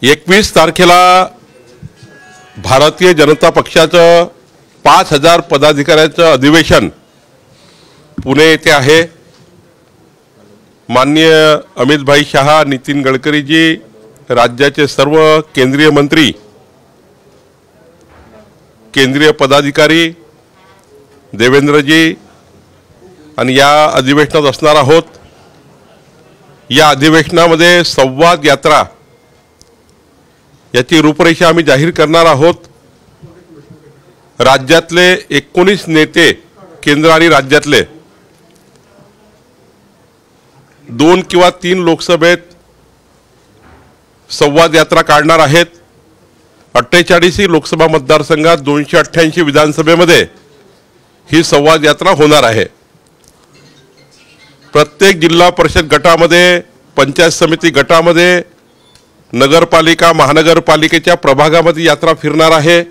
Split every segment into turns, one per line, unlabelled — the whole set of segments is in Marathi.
21 तारखेला भारतीय जनता पक्षाचं 5000 पदाधिकाऱ्यांचं अधिवेशन पुणे येथे आहे। माननीय अमित भाई शहा, नितीन गडकरी जी, राज्याचे सर्व केंद्रीय मंत्री, केंद्रीय पदाधिकारी, देवेंद्रजी आणि या अधिवेशनात असणार आहोत। या अधिवेशनामध्ये संवाद यात्रा याची रूपरेषा आम्ही जाहीर करणार आहोत। राज्यातले 19 नेते, केंद्र आणि राज्यातले 2 किंवा 3 लोकसभेत संवाद यात्रा काढणार आहेत। 48 लोकसभा मतदारसंघात 288 विधानसभेमध्ये ही संवाद यात्रा होणार आहे। प्रत्येक जिल्हा परिषद गटामध्ये, पंचायत समिती गटामध्ये, नगरपालिका, महानगरपालिकेच्या प्रभागामध्ये यात्रा फिरणार आहे।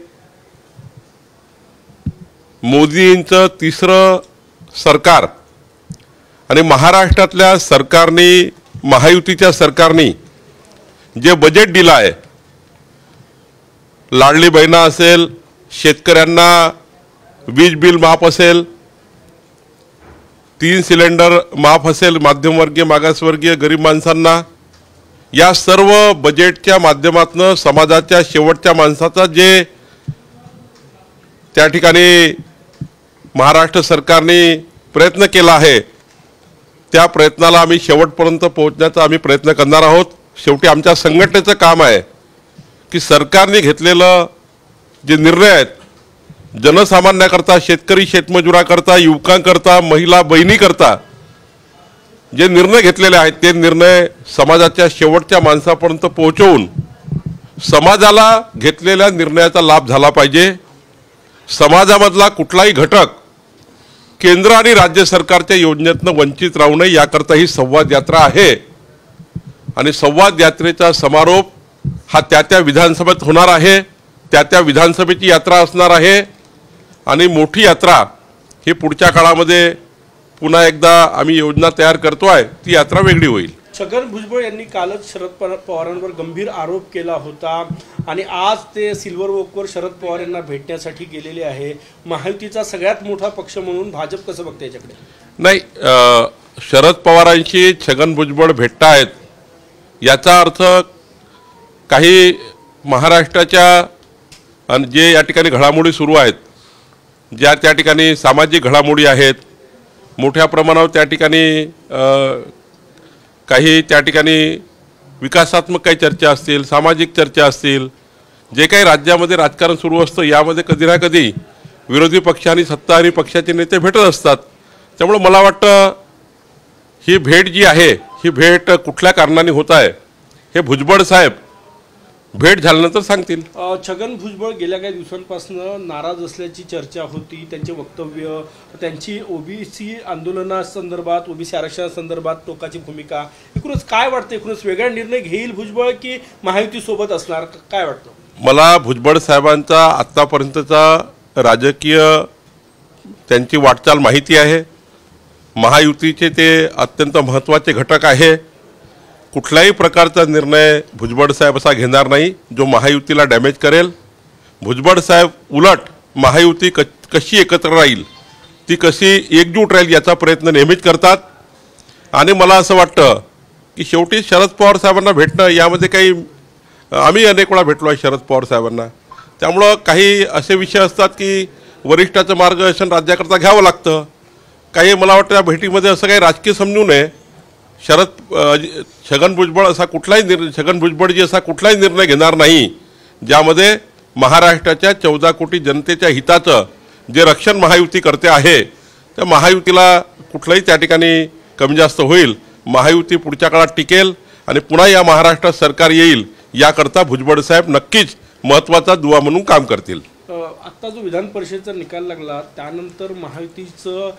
मोदींचं तिसरं सरकार आणि महाराष्ट्रातल्या सरकारने, महायुतीच्या सरकारने जे बजेट दिलं आहे, लाडली बहिणा असेल, शेतकऱ्यांना वीज बिल माफ असेल, 3 सिलेंडर माफ असेल मध्यमवर्गीय, मागासवर्गीय, गरीब माणसांना, या सर्व बजेटच्या माध्यमातून समाजाच्या शेवटच्या माणसाचा जे त्या ठिकाणी महाराष्ट्र सरकारने प्रयत्न केला आहे, त्या प्रयत्नाला आम्ही शेवटपर्यंत पोहोचण्याचा आम्ही प्रयत्न करणार आहोत। शेवटी आमच्या संघटनेचं काम आहे की सरकारने घेतलेलं जे निर्णय आहेत, जनसामान्याकरता, शेतकरी शेतमजुराकरता, युवकांकरता, महिला बहिणीकरता जे निर्णय घेतलेले आहेत, ते निर्णय समाजाच्या शेवटच्या माणसापर्यंत पोहोचवून समाजाला घेतलेल्या निर्णयाचा लाभ झाला पाहिजे। समाजामधला कुठलाही घटक केंद्र आणि राज्य सरकारच्या योजनेतून वंचित राहू नये, याकरता ही संवाद यात्रा आहे। आणि संवाद यात्रेचा समारोप हा त्या विधानसभेत होणार आहे, त्या विधानसभेची यात्रा असणार आहे। आणि मोठी यात्रा ही पुढच्या काळामध्ये पुन्हा एकदा आम्ही योजना तयार करतोय, ती यात्रा वेगळी होईल।
छगन भुजबळ यांनी कालच शरद पवारांवर गंभीर आरोप केला होता आणि आज ते सिल्वर वॉकवर शरद पवार यांना भेटण्यासाठी गेलेले आहे। महायुतीचा सगळ्यात मोठा पक्ष म्हणून भाजप कसं बघते याच्याकडे? नाही,
शरद पवारांशी छगन भुजबळ भेटतायत याचा अर्थ काही महाराष्ट्राच्या आणि जे या ठिकाणी घडामोडी सुरू आहेत, ज्या त्या ठिकाणी सामाजिक घडामोडी आहेत, मोठ्या प्रमाणावर त्या ठिकाणी काही त्या ठिकाणी विकासात्मक काही चर्चा असतील, सामाजिक चर्चा असतील, जे काही राज्यामध्ये राजकारण सुरू असतं, यामध्ये कधी ना कधी विरोधी पक्ष आणि सत्ता आणि पक्षाचे नेते भेटत असतात। त्यामुळे मला वाटतं ही भेट जी आहे, ही भेट कुठल्या कारणाने होत आहे हे भुजबळ साहेब भेट झाल्यानंतर सांगतील।
छगन भुजबळ गेल्या काही दिवसांपासून नाराज असल्याची चर्चा होती। त्यांचे वक्तव्य, त्यांची ओबीसी आंदोलनासंदर्भात, ओबीसी आरक्षणासंदर्भात टोकाची भूमिका, एकूणच काय वाटतं? एकूणच वेगळा निर्णय घेईल भुजबळ की महायुती सोबत असणार, काय वाटतं?
मला भुजबळ साहेबांचा आत्तापर्यंतचा राजकीय त्यांची वाटचाल माहिती आहे। महायुतीचे ते अत्यंत महत्त्वाचे घटक आहे। कुठल्याही प्रकारचा निर्णय भुजबळ साहेब असा घेणार नाही जो महायुतीला डॅमेज करेल। भुजबळ साहेब उलट महायुती कशी एकत्र राहील, ती कशी एकजूट राहील याचा प्रयत्न नेहमीच करतात। आणि मला असं वाटतं की शेवटी शरद पवार साहेबांना भेटणं यामध्ये काही, आम्ही अनेक वेळा भेटलो आहे शरद पवार साहेबांना, त्यामुळं काही असे विषय असतात की वरिष्ठाचं मार्गदर्शन राज्याकरता घ्यावं लागतं। काही मला वाटतं या भेटीमध्ये असं काही राजकीय समजू नये। छगन भुजबळ असा कुठलाही निर्णय घेणार नाही ज्यामध्ये महाराष्ट्राच्या 14 कोटी जनतेच्या हिताचं जे रक्षण महायुती करते आहे, त्या महायुतीला कुठलाही त्या ठिकाणी कमी जास्त होईल। महायुती पुढच्या काळात टिकेल आणि पुन्हा या महाराष्ट्रात सरकार येईल, याकरता भुजबळ साहेब नक्कीच महत्त्वाचा दुवा म्हणून काम करतील।
आत्ता जो विधान परिषदेचा निकाल लागला त्यानंतर महायुतीचं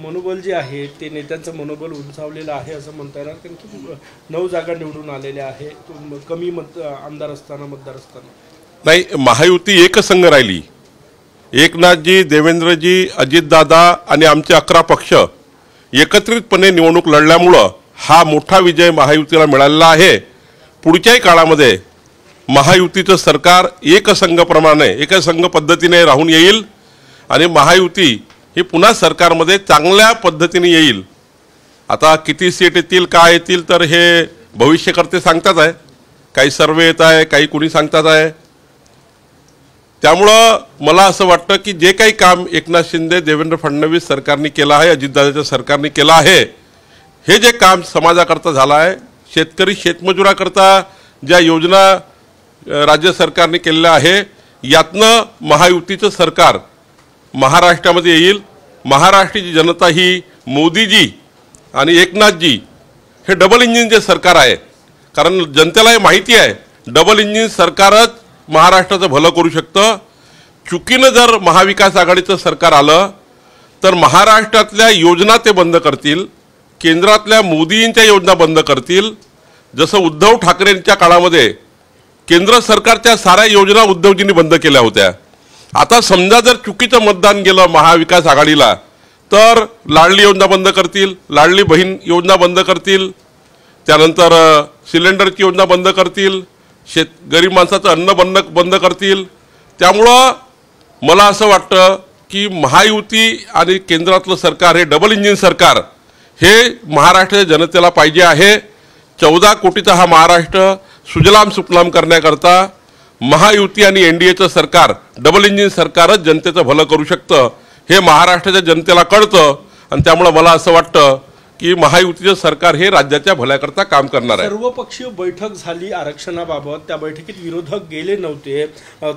मनोबल जे आहे ते नेत्यांचं मनोबल उंचावलेलं आहे असं म्हणता येणार, कारण की 9 जागा निवडून आलेल्या आहे, कमी आमदार असताना, मतदार असताना।
नाही, महायुती एकसंघ राहिली। एकनाथजी, देवेंद्रजी, अजितदादा आणि आमचे 11 पक्ष एकत्रितपणे निवडणूक लढल्यामुळं हा मोठा विजय महायुतीला मिळालेला आहे। पुढच्याही काळामध्ये महायुतीचं सरकार एकसंघप्रमाणे एकसंघ पद्धतीने राहून येईल आणि महायुती ही पुन्हा सरकारमध्ये चांगल्या पद्धतीने येईल। आता किती सीट येतील काय येतील तर हे भविष्यकर्ते सांगतात आहे, काही सर्वे येत आहे, काही कुणी सांगतात आहे। त्यामुळं मला असं वाटतं की जे काही काम एकनाथ शिंदे देवेंद्र फडणवीस सरकारने केलं आहे, अजितदादाच्या सरकारने केलं आहे, हे जे काम समाजाकरता झालं आहे, शेतकरी शेतमजुराकरता ज्या योजना राज्य सरकारने केलेल्या आहे, यातनं महायुतीचं सरकार महाराष्ट्रामध्ये येईल। महाराष्ट्राची जनता ही मोदीजी आणि एकनाथजी हे डबल इंजिनचे सरकार आहे, कारण जनतेला हे माहिती आहे डबल इंजिन सरकारच महाराष्ट्राचं भलं करू शकतं। चुकीनं जर महाविकास आघाडीचं सरकार आलं तर महाराष्ट्रातल्या योजना ते बंद करतील, केंद्रातल्या मोदींच्या योजना बंद करतील। जसं उद्धव ठाकरेंच्या काळामध्ये केंद्र सरकारच्या साऱ्या योजना उद्धवजींनी बंद केल्या होत्या। आता समजा जर चुकीचं मतदान गेलं महाविकास आघाडीला तर लाडली योजना बंद करतील, लाडली बहीण योजना बंद करतील, त्यानंतर सिलेंडरची योजना बंद करतील, गरीब माणसाचं अन्न बंद करतील। त्यामुळं मला असं वाटतं की महायुती आणि केंद्रातलं सरकार हे डबल इंजिन सरकार हे महाराष्ट्राच्या जनतेला पाहिजे आहे। 14 कोटीचा हा महाराष्ट्र सुजलाम सुफलाम करण्याकरता महायुती आणि एनडीएचं सरकार डबल इंजिन सरकारच जनतेचं भलं करू शकतं, हे महाराष्ट्राच्या जनतेला कळतं। आणि त्यामुळे मला असं वाटतं की महायुतीचं सरकार हे राज्याच्या भल्याकरता काम करणार आहे।
सर्वपक्षीय बैठक झाली आरक्षणाबाबत, त्या बैठकीत विरोधक गेले नव्हते,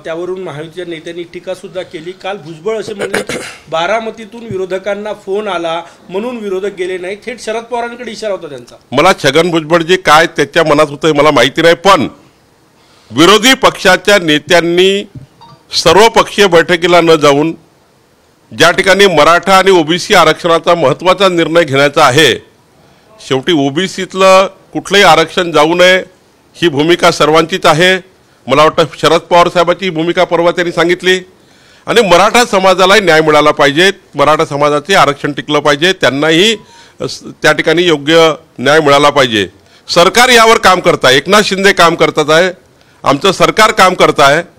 त्यावरून महायुतीच्या नेत्यांनी टीका सुद्धा केली। काल भुजबळ असे म्हणले की बारामतीतून विरोधकांना फोन आला म्हणून विरोधक गेले नाही, थेट शरद पवारांकडे इशारा होता त्यांचा। मला
छगन भुजबळजी काय त्याच्या मनात होतं मला माहिती नाही, पण विरोधी पक्षाच्या नेत्यांनी सर्वपक्षीय बैठकीला न जाऊन ज्या ठिकाणी मराठा आणि ओबीसी आरक्षणाचा महत्त्वाचा निर्णय घेण्याचा आहे, शेवटी ओबीसीतलं कुठलंही आरक्षण जाऊ नये ही भूमिका सर्वांचीच आहे। मला वाटतं शरद पवार साहेबांची भूमिका परवा त्यांनी सांगितली आणि मराठा समाजालाही न्याय मिळाला पाहिजे, मराठा समाजाचे आरक्षण टिकलं पाहिजे, त्यांनाही त्या ठिकाणी योग्य न्याय मिळाला पाहिजे। सरकार यावर काम करत आहे, एकनाथ शिंदे काम करतात आहे, आमचं सरकार काम करत आहे।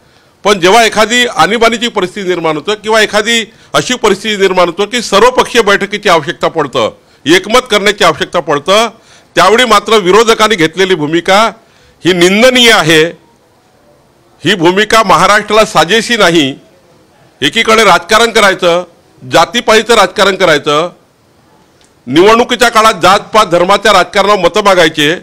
पण जेव्हा एखादी आणीबाणीची परिस्थिती निर्माण होतं किंवा एखादी अशी परिस्थिती निर्माण होतं की सर्वपक्षीय बैठकीची आवश्यकता पडतं, एकमत करण्याची आवश्यकता पडतं, त्यावेळी मात्र विरोधकांनी घेतलेली भूमिका ही निंदनीय आहे। ही भूमिका महाराष्ट्राला साजेशी नाही। एकीकडे राजकारण करायचं, जातीपातीचं राजकारण करायचं, निवडणुकीच्या काळात जातपात धर्माच्या राजकारणावर मतं मागायचे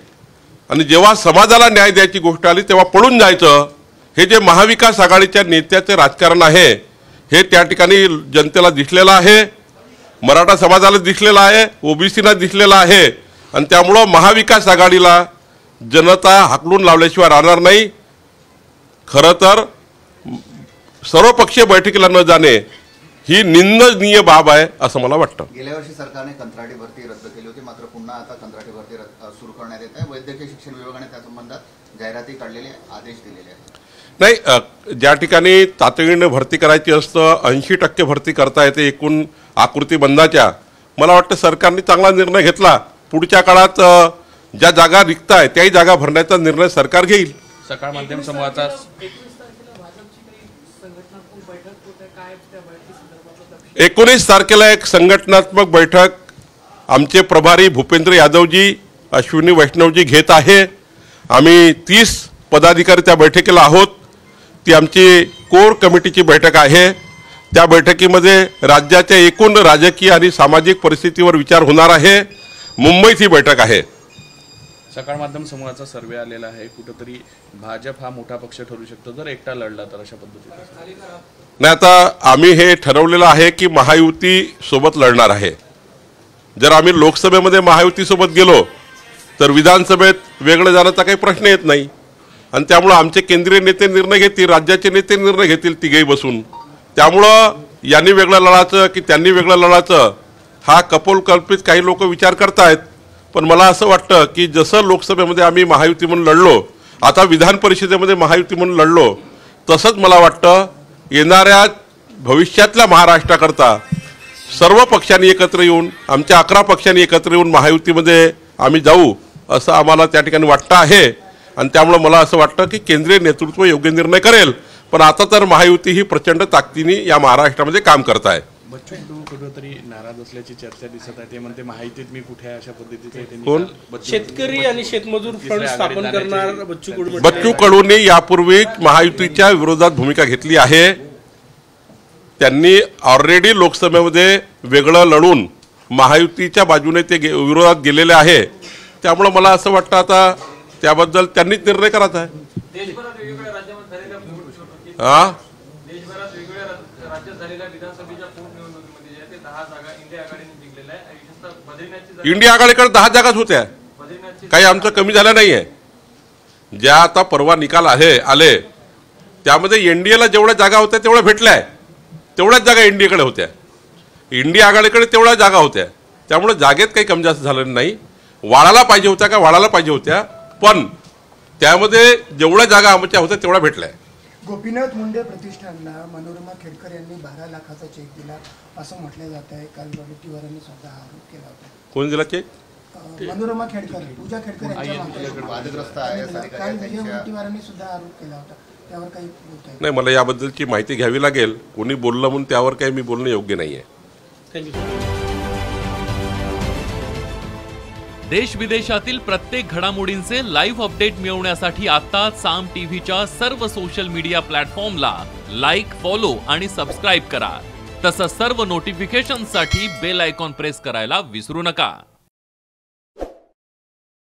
आणि जेव्हा समाजाला न्याय द्यायची गोष्ट आली तेव्हा पळून जायचं, हे जे महाविकास आघाडीच्या नेत्याचे राजकारण आहे हे त्या ठिकाणी जनतेला दिसलेलं आहे, मराठा समाजाला दिसलेलं आहे, ओबीसीला दिसलेलं आहे। आणि त्यामुळं महाविकास आघाडीला जनता हाकलून लावल्याशिवाय राहणार नाही। खरं तर सर्वपक्षीय बैठकीला न जाणे ही निंदनीय बाब आहे असं मला वाटतं।
गेल्या वर्षी सरकारने कंत्राटी भरती रद्द केली होती, मात्र पुन्हा आता कंत्राटी भरती सुरू करण्यात येत आहे। वैद्यकीय शिक्षण विभागाने त्या संबंधात जाहिराती काढलेले आदेश दिलेले आहेत।
नाही, ज्या ठिकाणी तातडीने भरती करायची असतं 80% भरती करता येते एकूण आकृती बंधाच्या, मला वाटतं सरकारने चांगला निर्णय घेतला। पुढच्या काळात ज्या जागा रिक्त आहे त्याही जागा भरण्याचा निर्णय सरकार घेईल।
सकाळ माध्यम समूहाचा
19 तारखेला एक संघटनात्मक बैठक आमचे प्रभारी भूपेंद्र यादवजी, अश्विनी वैष्णवजी घेत आहे। आम्ही 30 पदाधिकारी त्या बैठकीला आहोत। ती आमची कोर कमिटीची बैठक आहे। त्या बैठकीमध्ये राज्याच्या एकूण राजकीय आणि सामाजिक परिस्थितीवर विचार होणार आहे। मुंबईत ही बैठक आहे।
सकाळ माध्यम समूहाचा सर्वे आलेला आहे, कुठेतरी भाजप हा मोठा पक्ष ठरू शकतो जर एकटा लढला तर, अशा पद्धतीने
नाही। आता आम्ही हे ठरवलेलं आहे की महायुती सोबत लढणार आहे। जर आम्ही लोकसभेमध्ये महायुती सोबत गेलो तर विधानसभेत वेगळं जाण्याचा काही प्रश्न येत नाही आणि त्यामुळे आमचे केंद्रीय नेते निर्णय घेतील, राज्याचे नेते निर्णय घेतील तिघेही बसून। त्यामुळं यांनी वेगळं लढायचं की त्यांनी वेगळं लढायचं हा कपोलकल्पित काही लोक विचार करतायत। पण मला असं वाटतं की जसं लोकसभेमध्ये आम्ही महायुती म्हणून लढलो, आता विधान परिषदेमध्ये महायुती म्हणून लढलो, तसंच मला वाटतं येणाऱ्या भविष्यातल्या महाराष्ट्राकरता सर्व पक्षांनी एकत्र येऊन, आमच्या 11 पक्षांनी एकत्र येऊन महायुतीमध्ये आम्ही जाऊ असं आम्हाला त्या ठिकाणी वाटतं आहे। आणि त्यामुळे मला असं वाटतं की केंद्रीय नेतृत्व योग्य निर्णय करेल. पण आता तर महायुती ही प्रचंड ताकदीने या महाराष्ट्रामध्ये काम करत आहे.
बच्चू कडू कुठेतरी नाराज असल्याची चर्चा दिसत आहे. ते म्हणते महायुतीत मी कुठे आहे अशा पद्धतीचे त्यांनी
कोण?
काल बच्चू
शेतकरी आणि शेतमजूर फ्रंट स्थापन करणार बच्चू कडू म्हटले.
बच्चू कडूंनी यापूर्वी महायुतीच्या विरोधात भूमिका घेतली आहे. त्यांनी ऑलरेडी लोकसभेमध्ये वेगळं लढून महायुतीच्या बाजूने ते विरोधात गेलेले आहे. त्यामुळे मला असं वाटतं आता त्याबद्दल त्यांनीच निर्णय करायचा आहे.
देशभरात वेगवेगळ्या राज्यामध्ये झालेल्या पोटनिवडणुकीत
हा
देशभरात वेगवेगळ्या राज्यात झालेल्या विधानसभेच्या पोटनिवडणुकीमध्ये जे आहे ते 10 जागा इंडिया आघाडीने जिंकलेल्या आहे. विशेषतः बद्रीनाथची जागा
इंडिया आघाडीकडे 10 जागाच होत्या.
बद्रीनाथची
काही आमचं कमी झालं नाहीये. ज्या आता परवा निकाल आले त्यामध्ये एनडीएला जेवढ्या जागा होत्या तेवढ्या भेटल्या. तेवढ्याच जागा एनडीएकडे होत्या. इंडिया आघाडीकडे तेवढ्या जागा होत्या. त्यामुळे जागेत काही कमी जास्त झालं नाही. वाढायला पाहिजे होत्या का वाढायला पाहिजे होत्या, पण त्यामध्ये जेवढ्या जागा आमच्या होत्या तेवढ्या भेटल्या.
गोपीनाथ मुंडे प्रतिष्ठानला मनोरमा खेडकर यांनी 12 लाखाचा चेक दिला असं म्हटलं जात आहे. काल वडेट्टीवारांनी स्वतः आरोप केला होता.
कोण दिला चेक?
मनोरमा खेडकर, पूजा खेडकर यांच्या मागे
वादग्रस्त आहे असं
काल
अधिकारी
विजय
त्यांच्या
वडेट्टीवारांनी सुद्धा आरोप केला होता. त्यावर काही बोलत आहे?
नाही, मला याबद्दलची माहिती घ्यावी लागेल. कोणी बोललं म्हणून त्यावर काही मी बोलणं योग्य नाहीये.
थँक्यू.
देश विदेशातील प्रत्येक घडामोडींचे लाईव्ह अपडेट मिळवण्यासाठी आता साम टीव्हीच्या सर्व सोशल मीडिया प्लॅटफॉर्मला लाईक, फॉलो आणि सबस्क्राईब करा. तसंच सर्व नोटिफिकेशनसाठी बेल आयकॉन प्रेस करायला विसरू नका.